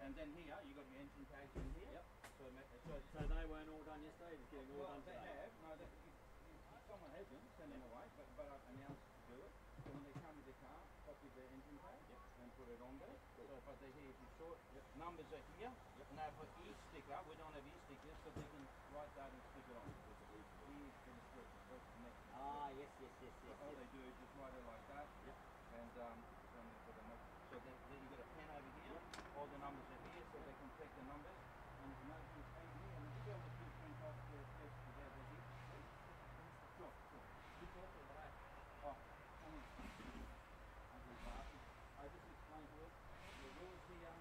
And then here, you've got your engine tags in here. Yep. So they weren't all done yesterday, just getting all done today? They have. No, if someone has them, send them away, but I've announced to do it. So when they come with the car, copy the engine tag and put it on there. Cool. So, but they're here if you're short. Numbers are here. Now for each sticker, we don't have e-stickers, so they can write that and stick it on. E for the switch, what's the next one? Ah, yes. So all they do is just write it like that. Yep. And so then you got a pen over here. All the numbers are here, so they can take the numbers. And the notes is over here. And if you go with the print off the test together here, sure. Oh, come on. I just explained to it. The rules here.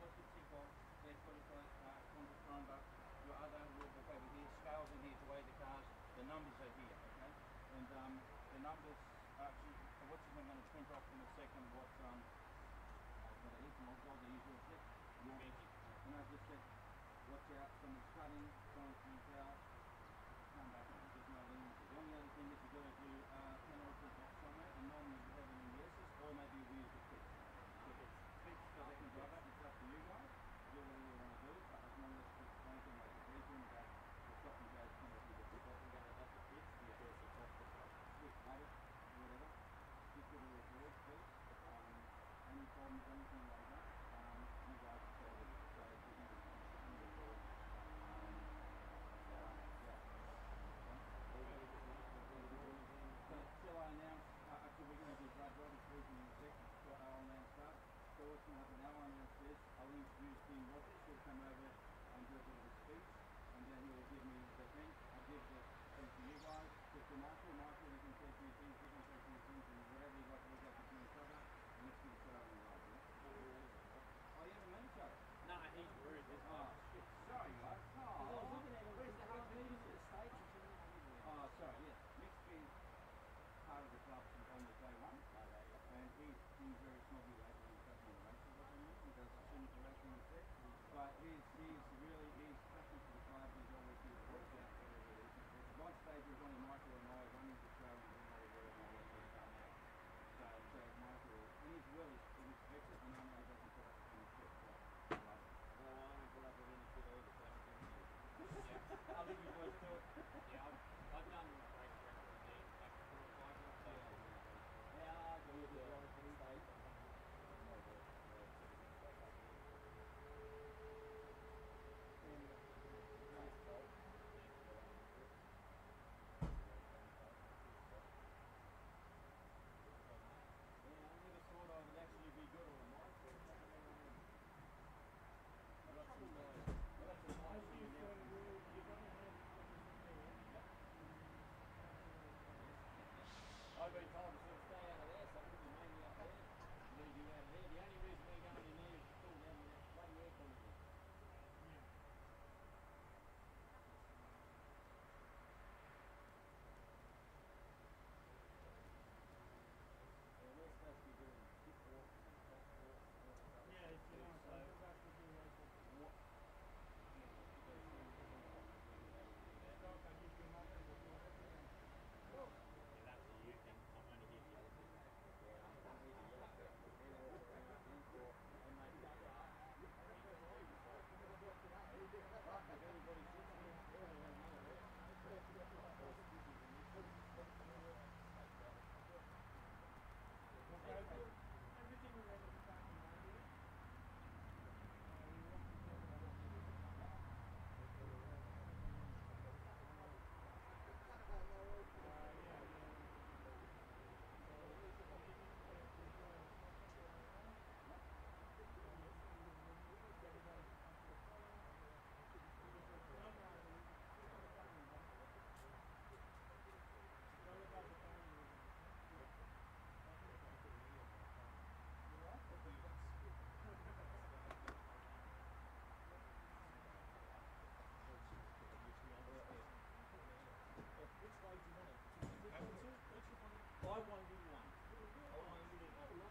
What you tick off. There's what it's like. Contact number. Your other rule book over here. Scales in here to weigh the cars. The numbers are here. Okay. And the numbers. Actually, what's I'm going to print off in a second. What the usual tip. And I just said, watch out. Someone's cutting. Someone comes out. Come back on. There's no limit. The only other thing that you got to do, penalty box somewhere, and normally you have it in yeses, or maybe we use the fix. If it's fixed, so they can drive up, it's up to you guys. Do whatever you want to do, but as long as it's pointing like a region that the stop and go penalty the fix. Stop and go, that's the fix, because it's off the top. Switch, add it, whatever. Stick with the record, please. Any problems, anything like that, you guys can solve it. So if you can record. Shall I announce, actually we're going to do Brad Roberts' briefing in a second, so I'll announce that. So what's going to happen now, I'll announce this, I'll introduce Dean Rogers, he'll come over and do a bit of a speech, and then he'll give me the thing, I'll give the thing to you guys, just to Michael, you can say a few things, you can say a few things, and whatever you've got to look at between each other, and let's get started on the live, yeah? Oh, you haven't met each other? No, he's rude. Oh, shit, sorry guys. Where's the hard meeting to the States? Oh, sorry, yes. Mixed is part of the club on the day one. And he's been very snobby lately. He's got more racing what I mean. He does senior racing and set. But he's passionate for the club. He's always here to work out whatever it is. At one stage, it was only Michael and I running the show and doing all the work and all that sort of stuff now. So Michael, and he's really respected, and I know he doesn't put up with any shit. So I love it. No, I don't put up with any shit either, so I think you boys do it. Yeah, I've done race record things like 4 or 5 years, so Yeah, I do it. I've been told to sort of stay out of there, so I wouldn't be mainly up there. Leave you out of there. The only reason we're going in there is to cool down that bloody air conditioning. Yeah, we're supposed to be doing pit walks and top walks and all that stuff. Yeah, if you want, so we're supposed to do those. What? Stock, I give you nothing to do everything. Yeah, that's a you thing. I'm only here for the other thing. Yeah, I'm not here to yell at them. We're here to walk around and talk and make that up. If everybody sits here, everyone has none of it. Okay, everything is ready to start in Monday. I won't do one. I want you to middle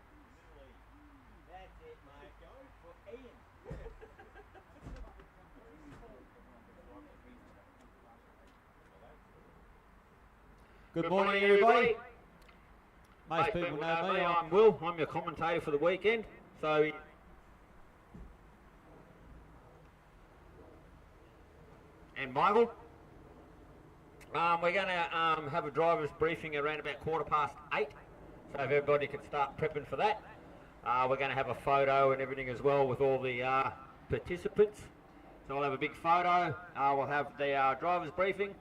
E. That's it, mate. Go for Ian. Good morning, everybody. Most people know me. I'm Will. I'm your commentator for the weekend. So and Michael. We're going to have a driver's briefing around about 8:15, so if everybody can start prepping for that. We're going to have a photo and everything as well with all the participants. So we'll have a big photo, we'll have the driver's briefing,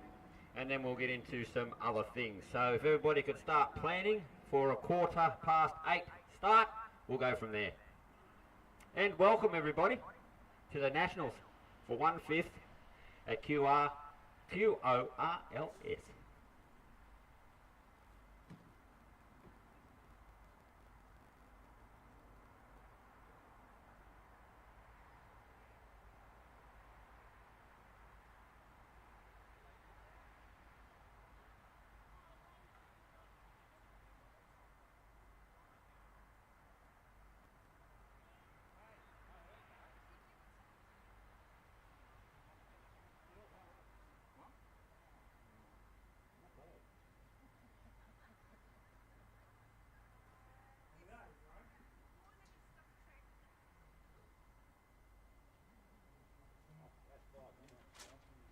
and then we'll get into some other things. So if everybody could start planning for a 8:15 start, we'll go from there. And welcome everybody to the Nationals for 1/5 at QORLS.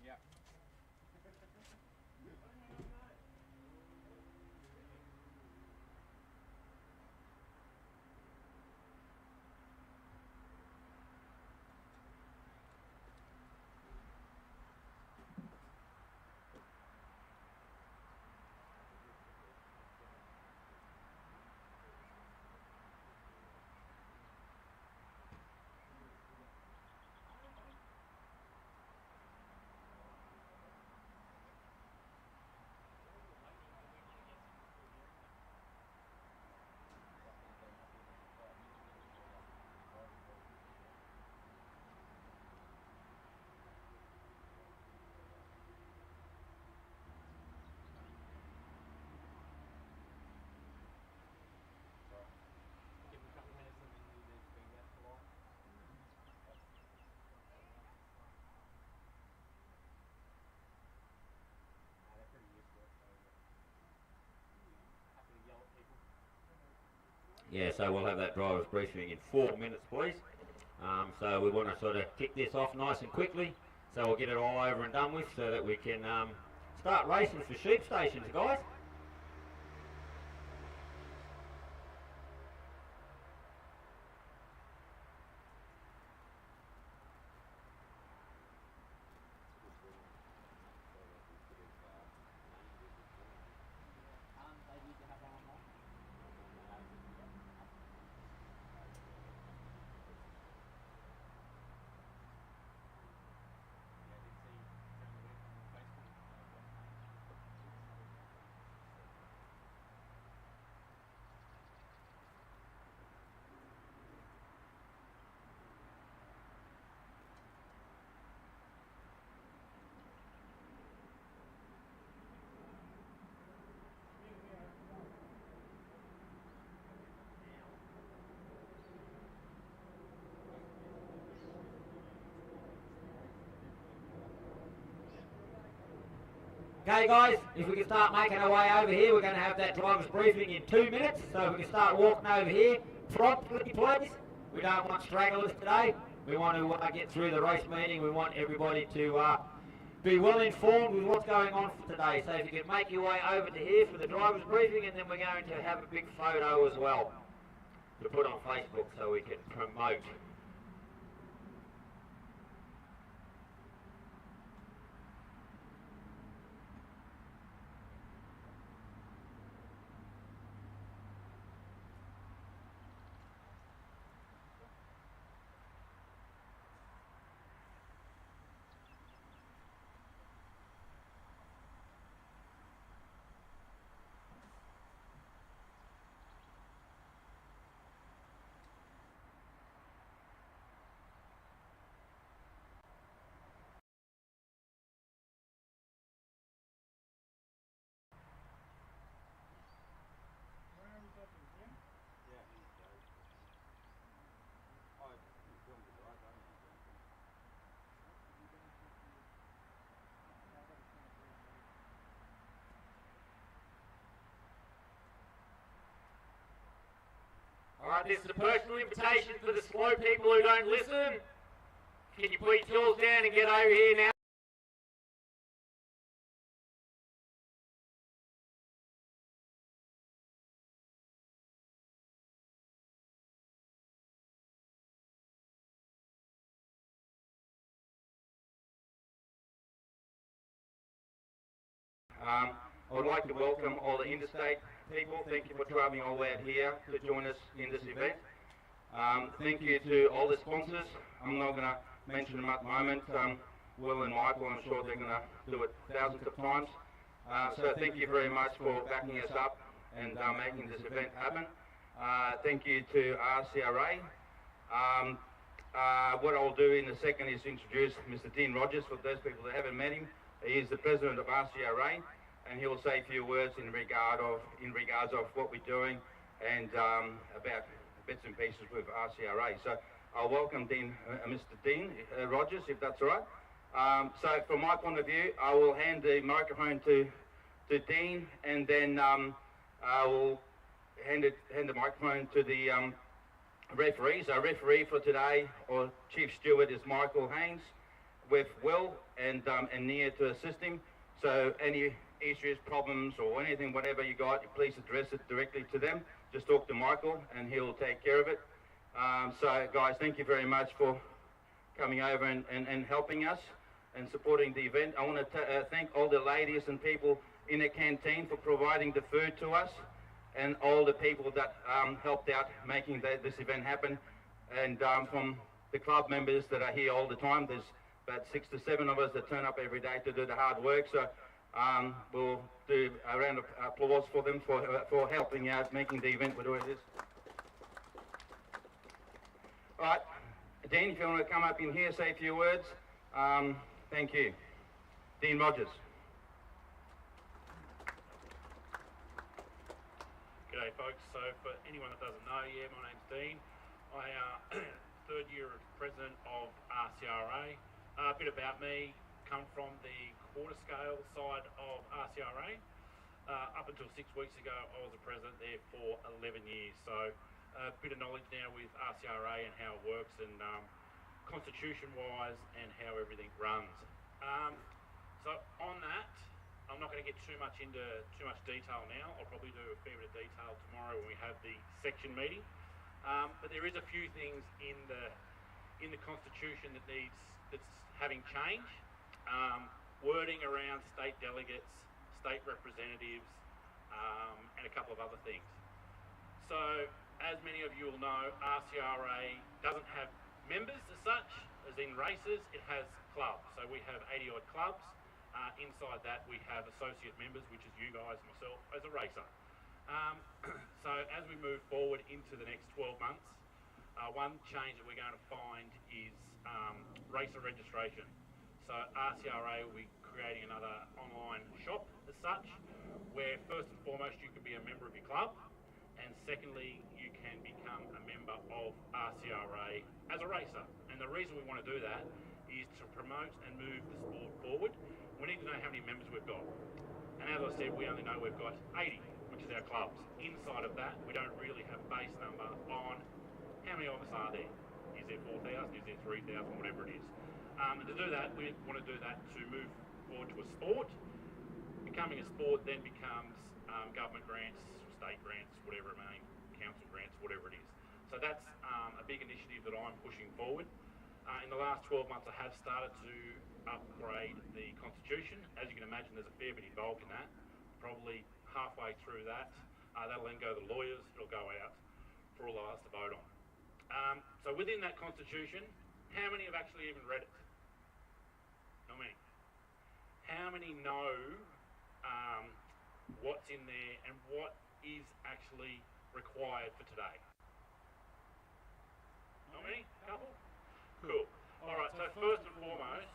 Yeah. Give them a couple of minutes and then you need to bring that to life. They're pretty used to it, so happy to yell at people. Yeah, so we'll have that driver's briefing in 4 minutes, please. So we want to sort of kick this off nice and quickly, so we'll get it all over and done with so that we can start racing for sheep stations, guys. They need to have one on one. Yeah, I did see during the week on Facebook. Okay guys, if we can start making our way over here, we're going to have that driver's briefing in 2 minutes. So if we can start walking over here promptly, please. We don't want stragglers today. We want to get through the race meeting. We want everybody to be well informed with what's going on for today. So if you can make your way over to here for the driver's briefing, and then we're going to have a big photo as well to put on Facebook so we can promote. Alright, this is a personal invitation for the slow people who don't listen. Can you put your tools down and get over here now? I would like to welcome all the interstate people. Thank you for travelling all the way out here to join us in this event. Thank you to all the sponsors. I'm not going to mention them at the moment. Will and Michael, I'm sure they're going to do it thousands of times. So thank you very much for backing us up and making this event happen. Thank you to RCRA. What I'll do in a second is introduce Mr. Dean Rogers. For those people that haven't met him, he is the president of RCRA, and he will say a few words in regards of what we're doing and about bits and pieces with RCRA. So I'll welcome Mr. Dean Rogers, if that's all right. So from my point of view, I will hand the microphone to Dean, and then I will hand the microphone to the referees. Our referee for today, or Chief Steward, is Michael Haynes, with Will and Nia to assist him. So any issues, problems, or anything, whatever you got, please address it directly to them. Just talk to Michael and he'll take care of it. So guys, thank you very much for coming over and helping us and supporting the event. I want to thank all the ladies and people in the canteen for providing the food to us, and all the people that helped out making this event happen. And from the club members that are here all the time, there's about 6 to 7 of us that turn up every day to do the hard work. So we'll do a round of applause for them for helping out, making the event what it is. All right, Dean, if you want to come up in here, say a few words. Thank you. Dean Rogers. G'day folks, so for anyone that doesn't know, my name's Dean. I third year as president of RCRA. A bit about me, come from the quarter scale side of RCRA. Up until 6 weeks ago, I was a president there for 11 years. So a bit of knowledge now with RCRA and how it works, and constitution wise and how everything runs. So on that, I'm not going to get too much into too much detail now. I'll probably do a fair bit of detail tomorrow when we have the section meeting. But there is a few things in the constitution that's having change. Wording around state delegates, state representatives, and a couple of other things. So, as many of you will know, RCRA doesn't have members as such, as in races. It has clubs. So we have 80 odd clubs. Inside that we have associate members, which is you guys, myself, as a racer. So as we move forward into the next 12 months, one change that we're going to find is racer registration. So RCRA will be creating another online shop as such, where first and foremost you can be a member of your club, and secondly you can become a member of RCRA as a racer. And the reason we want to do that is to promote and move the sport forward. We need to know how many members we've got. And as I said, we only know we've got 80, which is our clubs. Inside of that, we don't really have a base number on how many of us are there. Is there 4,000, is there 3,000, whatever it is. And to do that, we want to do that to move forward to a sport. Becoming a sport then becomes government grants, state grants, whatever it may, council grants, whatever it is. So that's a big initiative that I'm pushing forward. In the last 12 months, I have started to upgrade the constitution. As you can imagine, there's a fair bit involved in that. Probably halfway through that, that'll then go to the lawyers. It'll go out for all of us to vote on. So within that constitution, how many have actually even read it? Not many. How many know what's in there and what is actually required for today? Not many? Couple? Cool. Alright, so first and foremost,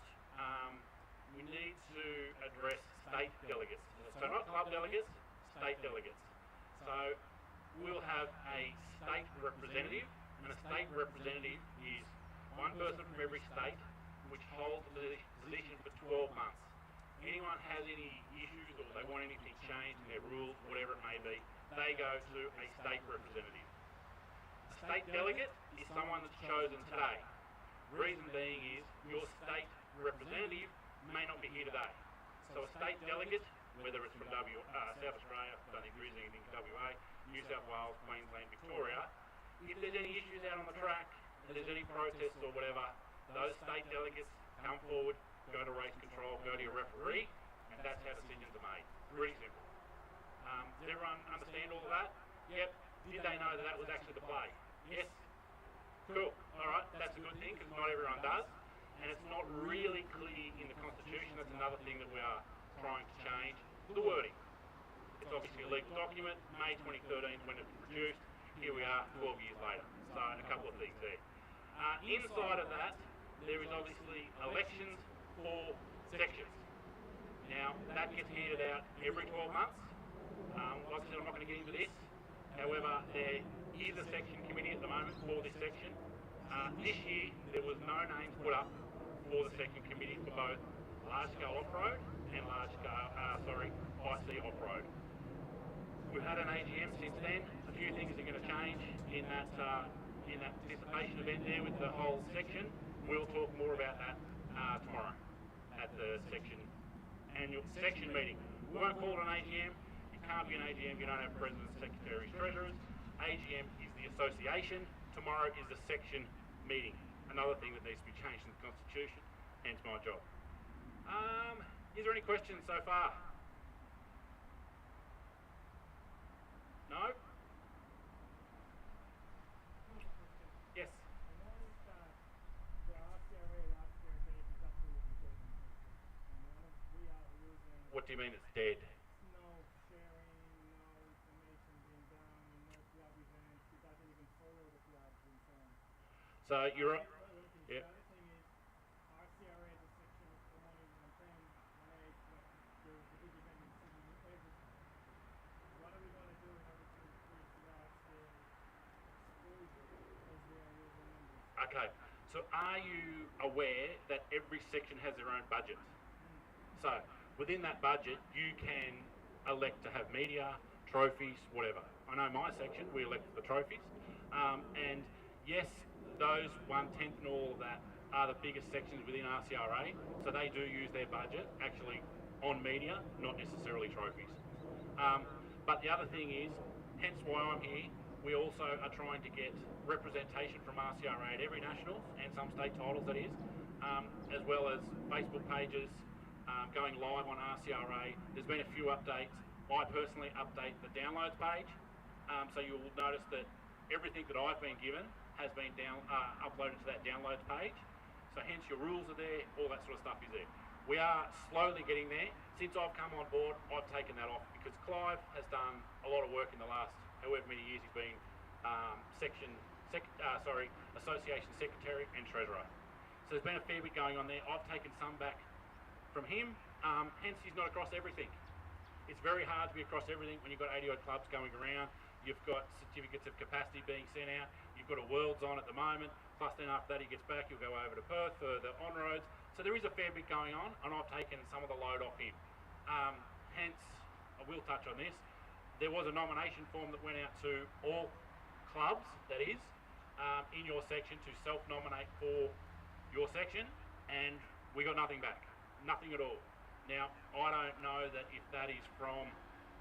we need to address state delegates. So not club delegates, state delegates. So we'll have a state representative, and a state representative is one person from every state which holds the position for 12 months. Anyone has any issues or they want anything changed in their rules, whatever it may be, they go to a state representative. A state delegate is someone that's chosen today. Reason being is your state representative may not be here today. So a state delegate, whether it's from South Australia, I don't think there is anything WA, New South Wales, Queensland, Victoria, if there's any issues out on the track, if there's any protests or whatever, those state delegates come forward, go to race control, go to your referee, and that's how decisions are made. Really simple. Does everyone understand all of that? Yep. Did they know that that was actually the play? Yes? Cool. Alright, that's a good thing because not everyone does. And it's not really clear in the Constitution. That's another thing that we are trying to change. The wording. It's obviously a legal document. May 2013 when it was produced. Here we are 12 years later. So a couple of things there. Inside of that, there is obviously elections for sections. Now, that gets handed out every 12 months. Like I said, I'm not going to get into this. However, there is a section committee at the moment for this section. This year, there was no names put up for the section committee for both large-scale off-road and large-scale, IC off-road. We've had an AGM since then. A few things are going to change in that participation event there with the whole section. We'll talk more about that tomorrow at the annual section meeting. We won't call it an AGM. It can't be an AGM if you don't have presidents, secretaries, treasurers. AGM is the association. Tomorrow is the section meeting. Another thing that needs to be changed in the Constitution, hence my job. Is there any questions so far? No? Yes? I noticed that the RCRA last year date is absolutely dead. And we are losing What do you mean it's dead? no sharing, no information being done, no club events. It doesn't even follow the clubs and so on. So you're... The Yeah. other thing is RCRA, the section is promoting 110, 1.8, but there's a big event in Sydney every time. What are we going to do in order to increase large scale exposure as we are losing numbers? Okay, so are you aware that every section has their own budget? So within that budget, you can elect to have media, trophies, whatever. I know my section, we elect the trophies. And yes, those 1/10 and all of that are the biggest sections within RCRA, so they do use their budget actually on media, not necessarily trophies. But the other thing is, hence why I'm here, we also are trying to get representation from RCRA at every nationals and some state titles that is, as well as Facebook pages, going live on RCRA. There's been a few updates. I personally update the downloads page, so you'll notice that everything that I've been given has been uploaded to that downloads page. So hence your rules are there, all that sort of stuff is there. We are slowly getting there. Since I've come on board, I've taken that off because Clive has done a lot of work in the last however many years he's been association secretary and treasurer. So there's been a fair bit going on there. I've taken some back from him, hence he's not across everything. It's very hard to be across everything when you've got 80 odd clubs going around. You've got certificates of capacity being sent out. You've got a Worlds on at the moment. Plus then after that he gets back, he'll go over to Perth for the on-roads. So there is a fair bit going on, and I've taken some of the load off him. Hence, I will touch on this. There was a nomination form that went out to all clubs, that is, in your section to self-nominate for your section, and we got nothing back. Nothing at all. Now, I don't know that if that is from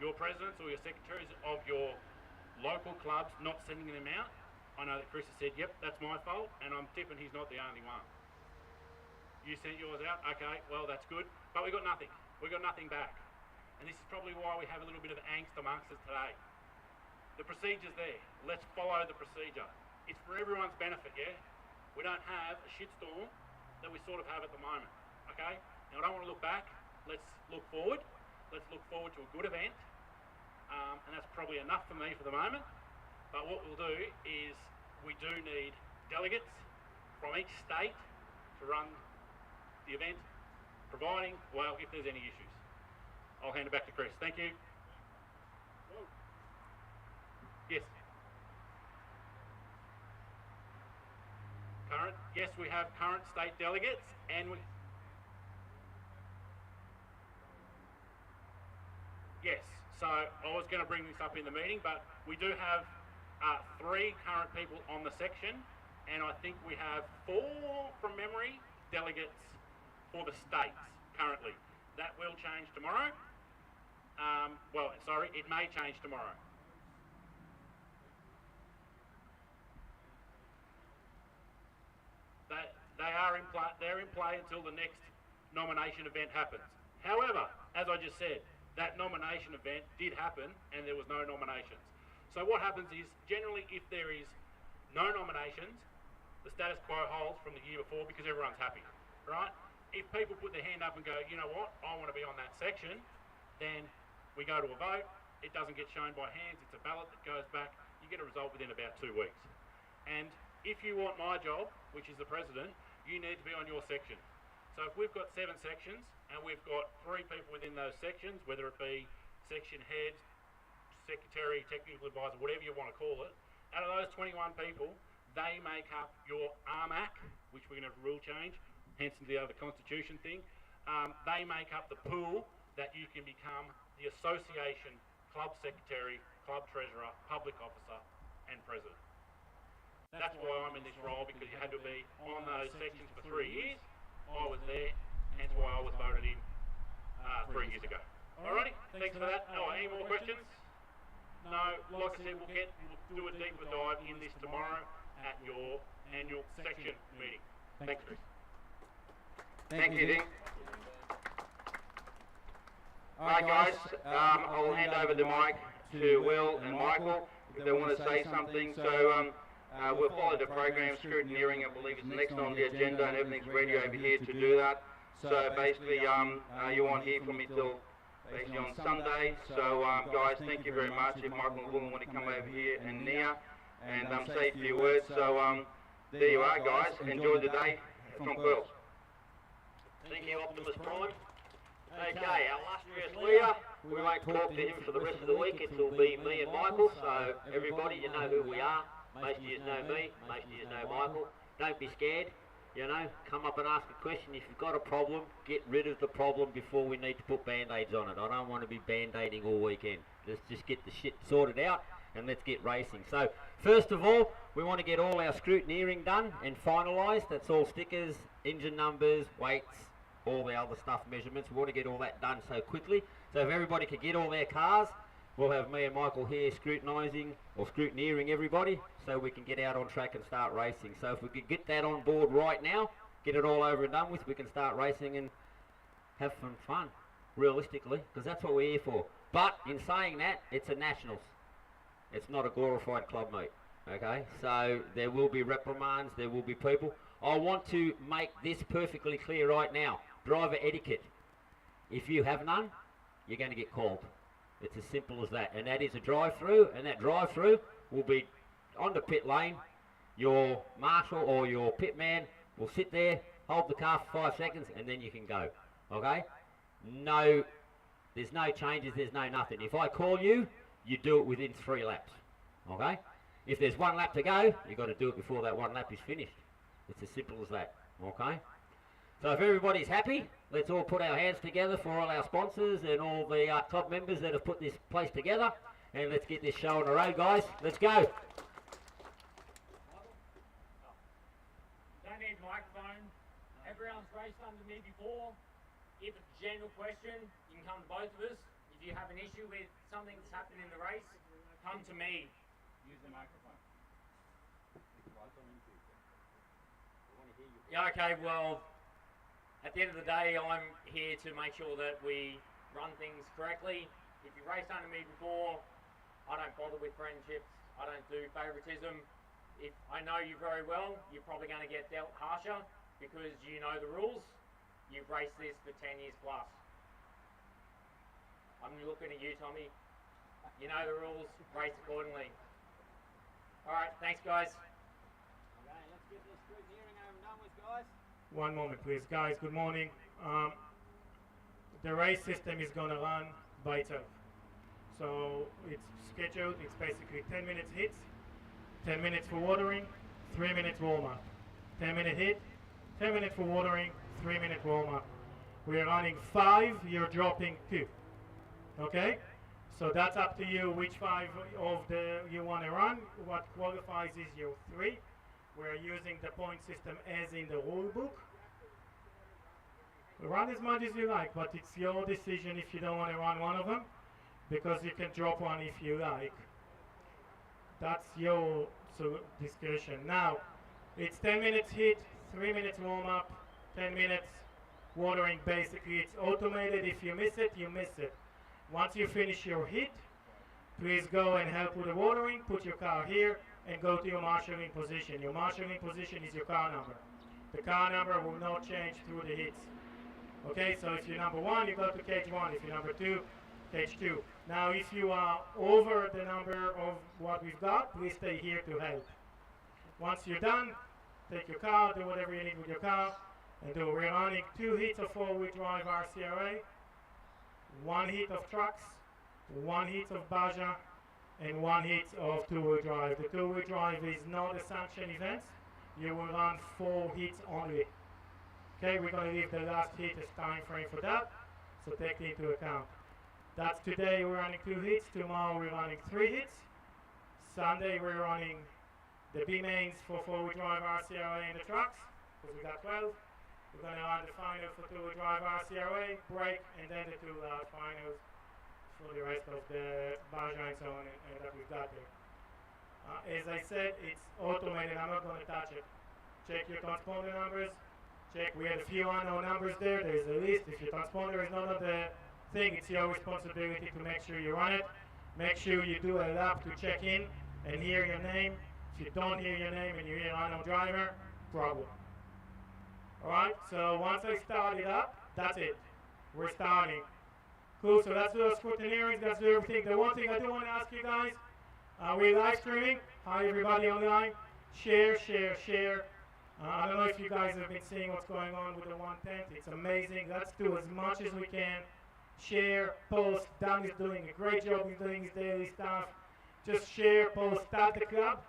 your presidents or your secretaries of your local clubs not sending them out. I know that Chris has said, yep, that's my fault, and I'm tipping he's not the only one. You sent yours out? Okay, well, that's good. But we got nothing. We got nothing back. And this is probably why we have a little bit of angst amongst us today. The procedure's there. Let's follow the procedure. It's for everyone's benefit, yeah? We don't have a shitstorm that we sort of have at the moment, okay? Now, I don't want to look back. Let's look forward. Let's look forward to a good event. And that's probably enough for me for the moment. But what we'll do is we do need delegates from each state to run the event, providing, well, if there's any issues. I'll hand it back to Chris. Thank you. Whoa. Yes. Current? Yes, we have current state delegates, and we... Yes, so I was going to bring this up in the meeting, but we do have 3 current people on the section, and I think we have 4, from memory, delegates for the states currently. That will change tomorrow. It may change tomorrow. They're in play until the next nomination event happens. However, as I just said, that nomination event did happen and there was no nominations. So what happens is, generally if there is no nominations, the status quo holds from the year before because everyone's happy, right? If people put their hand up and go, you know what, I want to be on that section, then we go to a vote. It doesn't get shown by hands, it's a ballot that goes back. You get a result within about 2 weeks. And if you want my job, which is the president, you need to be on your section. So if we've got 7 sections and we've got 3 people within those sections, whether it be section head, secretary, technical advisor, whatever you want to call it, out of those 21 people, they make up your RMAC, which we're going to have a rule change, hence the other constitution thing. They make up the pool that you can become the association, club secretary, club treasurer, public officer and president. That's why I'm in this role, because you had to be on those sections for 3 years. I was there, hence why I was voted in 3 years ago. Alrighty, thanks for that. Oh, any more questions? No, like I said, we'll do a deeper dive in this tomorrow at your annual section meeting. Thanks, Chris. Thank you, Ding. Alright Alright guys, I will hand over the mic to Will and Michael if they want to say something. So we'll follow the program. Scrutineering, I believe, is next on the agenda, and everything's ready over here to do that. So basically, you won't hear from me till basically on Sunday. So guys, thank you very much. If Michael and Will want to come over here, and Nia, and say a few words. So there you are, guys. Enjoy the day from Pearls. Thank you, Optimus Prime. Okay, our illustrious leader, we won't talk to him for the rest of the week. It will be me and Michael. So everybody, you know who we are. Most of you know me, most of you know Michael. Don't be scared, you know, come up and ask a question. If you've got a problem, get rid of the problem before we need to put band-aids on it. I don't want to be band-aiding all weekend. Let's just get the shit sorted out and let's get racing. So, first of all, we want to get all our scrutineering done and finalised. That's all stickers, engine numbers, weights, all the other stuff, measurements. We want to get all that done so quickly. So if everybody could get all their cars, we'll have me and Michael here scrutinising or scrutineering everybody so we can get out on track and start racing. So if we could get that on board right now, get it all over and done with, we can start racing and have some fun, realistically, because that's what we're here for. But in saying that, it's a nationals. It's not a glorified club meet, okay? So there will be reprimands, there will be people. I want to make this perfectly clear right now. Driver etiquette. If you have none, you're going to get called. It's as simple as that, and that is a drive-through, and that drive-through will be on the pit lane. Your marshal or your pit man will sit there, hold the car for 5 seconds, and then you can go, okay? No, there's no changes, there's no nothing. If I call you, you do it within 3 laps, okay? If there's 1 lap to go, you've got to do it before that 1 lap is finished. It's as simple as that, okay? So if everybody's happy, let's all put our hands together for all our sponsors and all the club members that have put this place together. And let's get this show on the road, guys. Let's go. Don't need a microphone. Everyone's raced under me before. If it's a general question, you can come to both of us. If you have an issue with something that's happened in the race, come to me. Use the microphone. Yeah, okay, well, at the end of the day, I'm here to make sure that we run things correctly. If you raced under me before, I don't bother with friendships. I don't do favouritism. If I know you very well, you're probably going to get dealt harsher because you know the rules. You've raced this for 10 years plus. I'm looking at you, Tommy. You know the rules, race accordingly. Alright, thanks guys. Okay, let's get this scrutineering over and done with, guys. One moment please, guys, good morning. The race system is going to run by itself. So it's scheduled, it's basically 10 minutes hits, 10 minutes for watering, 3 minutes warm up. 10 minute hit, 10 minutes for watering, 3 minute warm up. We're running 5, you're dropping 2. Okay? So that's up to you which 5 of the you want to run. What qualifies is your 3. We're using the point system as in the rule book. Run as much as you like, but it's your decision if you don't want to run one of them, because you can drop one if you like. That's your discretion. Now, it's 10 minutes hit, 3 minutes warm up, 10 minutes watering basically, it's automated. If you miss it, you miss it. Once you finish your heat, please go and help with the watering, put your car here, and go to your marshalling position. Your marshalling position is your car number. The car number will not change through the heats. Okay, so if you're number 1, you go to cage 1. If you're number 2, cage 2. Now, if you are over the number of what we've got, please stay here to help. Once you're done, take your car, do whatever you need with your car, and do. We're running 2 heats of 4-wheel drive RCRA, 1 heat of trucks, 1 heat of Baja, and 1 heat of 2-wheel drive. The 2-wheel drive is not a sanctioned event. You will run 4 heats only. Okay, we're going to leave the last heat as time frame for that, so take it into account. That's today we're running 2 heats, tomorrow we're running 3 heats. Sunday we're running the B-mains for 4-wheel drive RCRA and the trucks, because we got 12. We're going to run the final for 2-wheel drive RCRA, break, and then the 2 last finals for the rest of the Baja and so on and that we've got there. As I said, it's automated. I'm not going to touch it. Check your transponder numbers. Check. We had a few unknown numbers there. There's a list. If your transponder is not on the thing, it's your responsibility to make sure you run it. Make sure you do a lap to check in and hear your name. If you don't hear your name and you hear unknown driver, problem. Alright, so once I start it up, that's it. We're starting. Cool, so let's do our scrutineering, let's do everything. The one thing I do want to ask you guys, we're live streaming. Hi everybody online. Share, share, share. I don't know if you guys have been seeing what's going on with the 110. It's amazing. Let's do as much as we can. Share, post. Dan is doing a great job. He's doing his daily stuff. Just share, post, tag the club.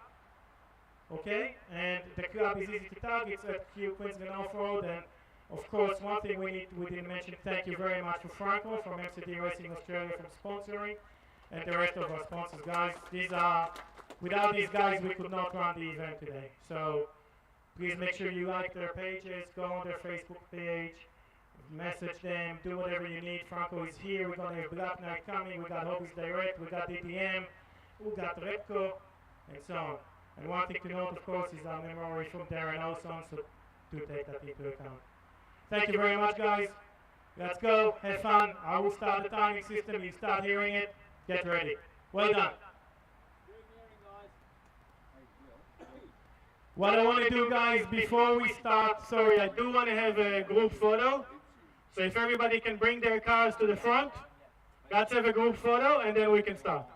Okay? And the club is easy to tag. It's at Queensland Off-Road. And of course, one thing we didn't mention, thank you very much to Franco from MCD Racing Australia for sponsoring. And the rest of our sponsors, guys. Without these guys, we could not run the event today. So please make sure you like their pages, go on their Facebook page, message them, do whatever you need. Franco is here. We're going to have Black Knight coming. We got Hobbies Direct. We got DTM. We got Repco, and so on. And one thing to note, of course, is our memory from Darren Olson, so do take that into account. Thank you very much, guys. Let's go. Have fun. I will start the timing system. You start hearing it. Get ready. Well done. What I want to do, guys, before we start, sorry, I do want to have a group photo. So if everybody can bring their cars to the front, let's have a group photo, and then we can start.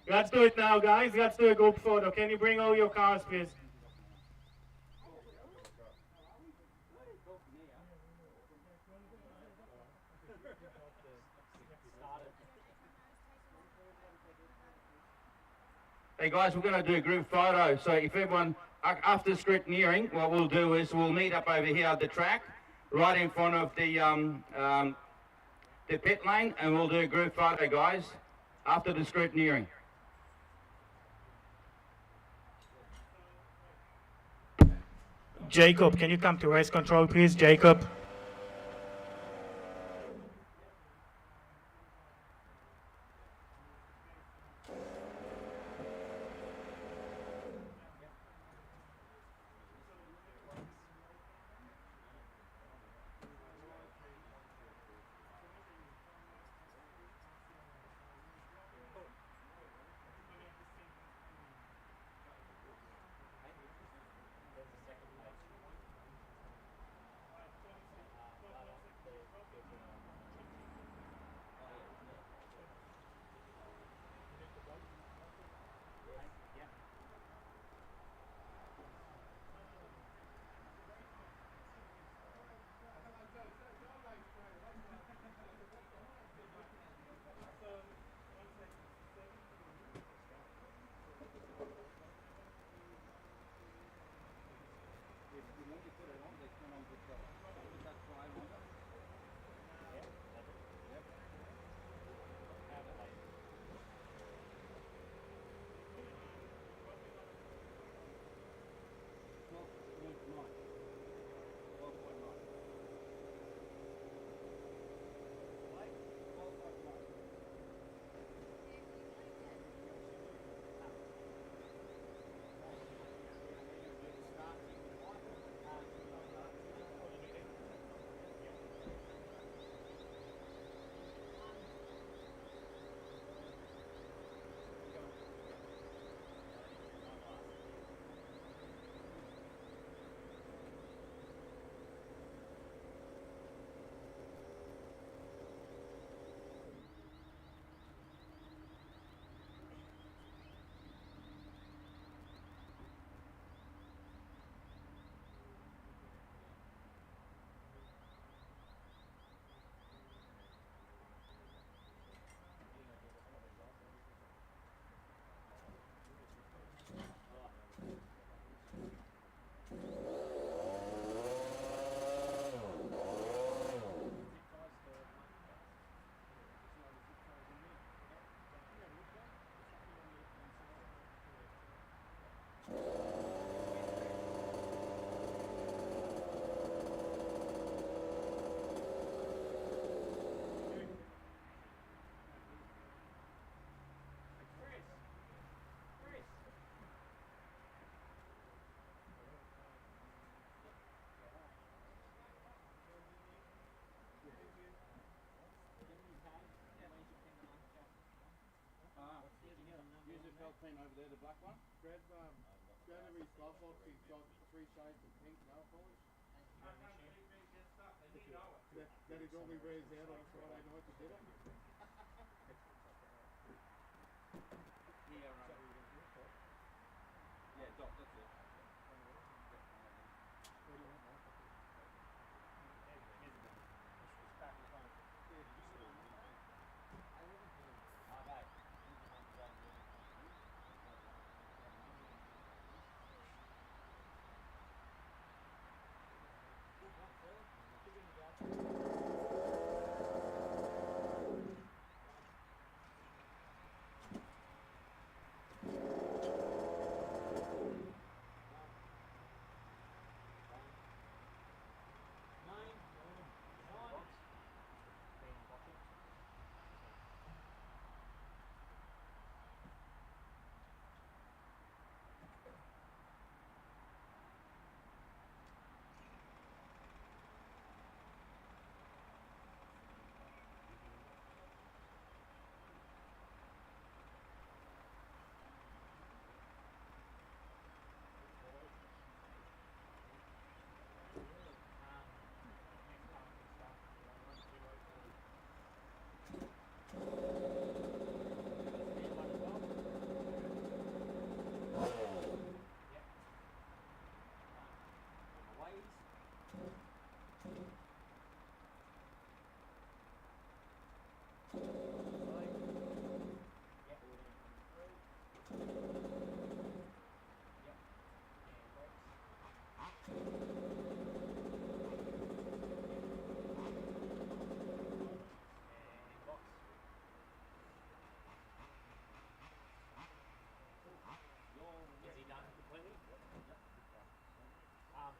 Let's do it now, guys. Let's do a group photo. Can you bring all your cars, please? Hey guys, we're going to do a group photo, so if everyone, after scrutineering, what we'll do is we'll meet up over here at the track, right in front of the pit lane, and we'll do a group photo, guys, after the scrutineering. Jacob, can you come to race control, please? Jacob. old team over there, the black one. Grab every glove box, he's got 3 shades of pink nail polish. That is all he wears out on a Friday night to dinner. Yeah, Doc, that's it.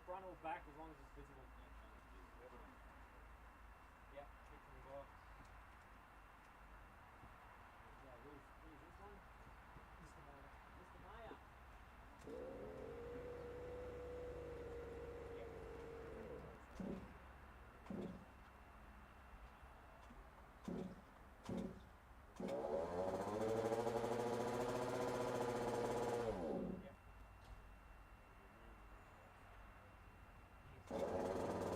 Front or back, as long as it's visible. Yep, fix in the box. Yeah, who's this one? Mr. Mayer. Mr. Mayer. Yep.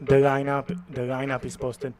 The lineup is posted.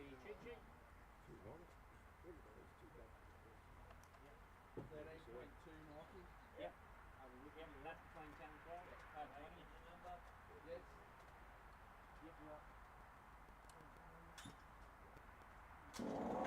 the cheat sheet. 13.2, Mikey. Yep. Have a look Yep, at it. that's between 10 and 12. Have an engine number. Yes. Yep. Yeah.